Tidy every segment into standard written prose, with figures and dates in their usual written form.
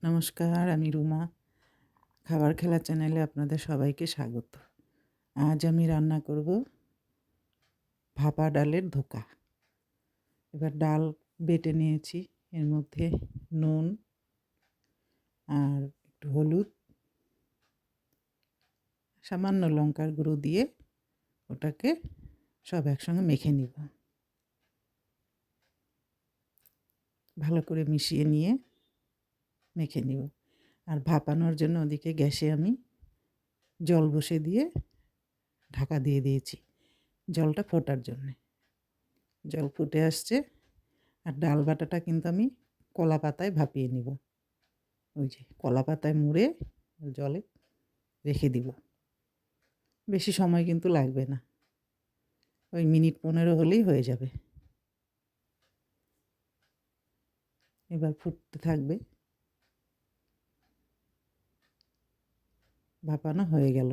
নমস্কার, আমি রুমা। খাবার খেলা চ্যানেলে আপনাদের সবাইকে স্বাগত। আজ আমি রান্না করব ভাপা ডালের ধোকা। এবার ডাল বেটে নিয়েছি, এর মধ্যে নুন আর একটু হলুদ, সামান্য লঙ্কার গুঁড়ো দিয়ে ওটাকে সব একসঙ্গে মেখে নিব। ভালো করে মিশিয়ে নিয়ে মেখে নিব। আর ভাপানোর জন্য ওদিকে গ্যাসে আমি জল বসে দিয়ে ঢাকা দিয়ে দিয়েছি জলটা ফোটার জন্যে। জল ফুটে আসছে, আর ডাল বাটাটা কিন্তু আমি কলা পাতায় ভাপিয়ে নিব। ওই যে কলা পাতায় মুড়ে জলে রেখে দিব। বেশি সময় কিন্তু লাগবে না, ওই মিনিট 15 হলেই হয়ে যাবে। এবার ফুটতে থাকবে। ভাপানো হয়ে গেল।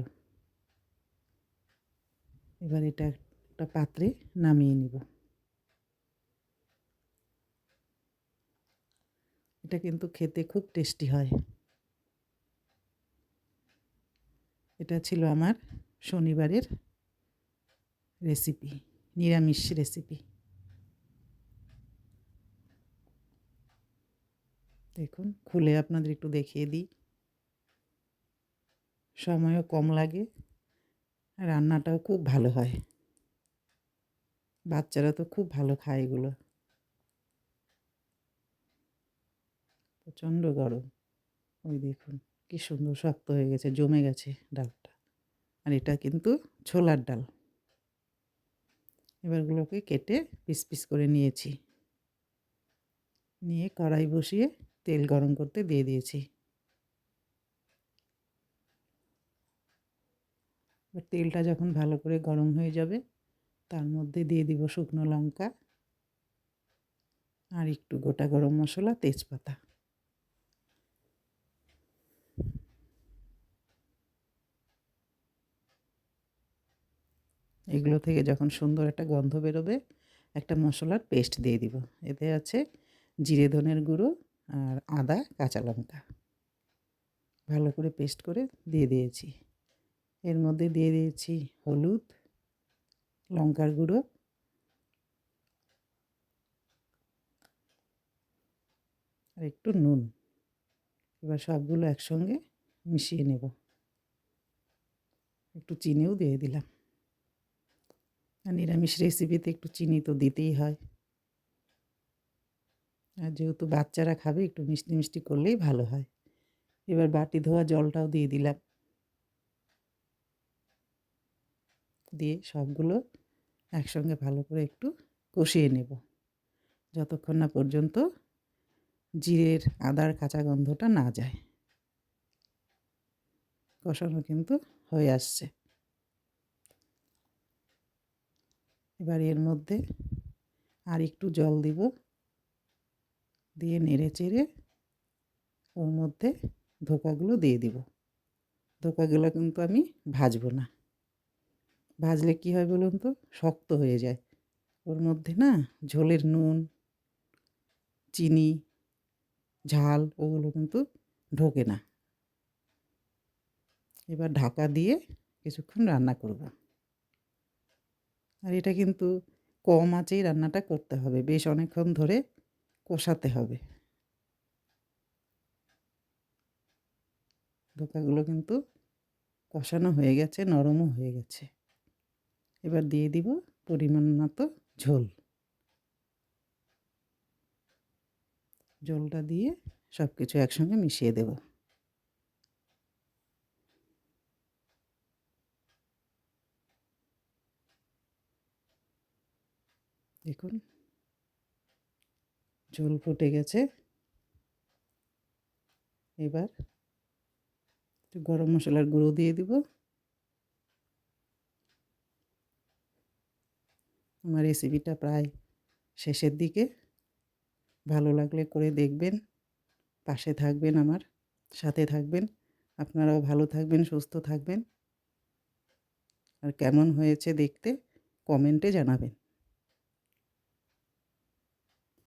এবার এটা একটা পাত্রে নামিয়ে নিব। এটা কিন্তু খেতে খুব টেস্টি হয়। এটা ছিল আমার শনিবারের রেসিপি, নিরামিষ রেসিপি। দেখুন, খুলে আপনাদের একটু দেখিয়ে দিই। সময়ও কম লাগে, রান্নাটাও খুব ভালো হয়। বাচ্চারা তো খুব ভালো খায় এগুলো। প্রচণ্ড গরম। ওই দেখুন কি সুন্দর শক্ত হয়ে গেছে, জমে গেছে ডালটা। আর এটা কিন্তু ছোলার ডাল। এবারগুলোকে কেটে পিস পিস করে নিয়েছি। নিয়ে কড়াই বসিয়ে তেল গরম করতে দিয়ে দিয়েছি। এবার তেলটা যখন ভালো করে গরম হয়ে যাবে, তার মধ্যে দিয়ে দিব শুকনো লঙ্কা আর একটু গোটা গরম মশলা, তেজপাতা। এগুলো থেকে যখন সুন্দর একটা গন্ধ বেরোবে, একটা মশলার পেস্ট দিয়ে দিব। এতে আছে জিরে ধনের গুঁড়ো আর আদা, কাঁচা লঙ্কা। ভালো করে পেস্ট করে দিয়ে দিয়েছি। এর মধ্যে দিয়ে দিয়েছি হলুদ, লঙ্কার গুঁড়ো আর একটু নুন। এবার সবগুলো একসঙ্গে মিশিয়ে নেব। একটু চিনিও দিয়ে দিলাম। আর নিরামিষ রেসিপিতে একটু চিনি তো দিতেই হয়। আর যেহেতু বাচ্চারা খাবে, একটু মিষ্টি মিষ্টি করলেই ভালো হয়। এবার বাটি ধোয়া জলটাও দিয়ে দিলাম। দিয়ে সবগুলো একসঙ্গে ভালো করে একটু কষিয়ে নেব, যতক্ষণ না পর্যন্ত জিরের, আদার কাঁচা গন্ধটা না যায়। কষানো কিন্তু হয়ে আসছে। এবার এর মধ্যে আর একটু জল দিব, দিয়ে নেড়ে চেড়ে ওর মধ্যে ধোকাগুলো দিয়ে দিব। ধোকাগুলো কিন্তু আমি ভাজবো না। ভাজলে কী হয় বলুন তো, শক্ত হয়ে যায়। ওর মধ্যে না ঝোলের নুন, চিনি, ঝাল ওগুলো কিন্তু ঢোকে না। এবার ঢাকা দিয়ে কিছুক্ষণ রান্না করব। আর এটা কিন্তু কম আঁচেই রান্নাটা করতে হবে, বেশ অনেকক্ষণ ধরে কষাতে হবে। ধোকাগুলো কিন্তু কষানো হয়ে গেছে, নরমও হয়ে গেছে। এবার দিয়ে দিব পরিমাণ মতো ঝোল। ঝোলটা দিয়ে সব কিছু একসঙ্গে মিশিয়ে দেব। দেখুন ঝোল ফুটে গেছে। এবার একটু গরম মশলার গুঁড়ো দিয়ে দিব। আমার রেসিপিটা প্রায় শেষের দিকে। ভালো লাগলে করে দেখবেন, পাশে থাকবেন, আমার সাথে থাকবেন। আপনারাও ভালো থাকবেন, সুস্থ থাকবেন। আর কেমন হয়েছে দেখতে কমেন্টে জানাবেন।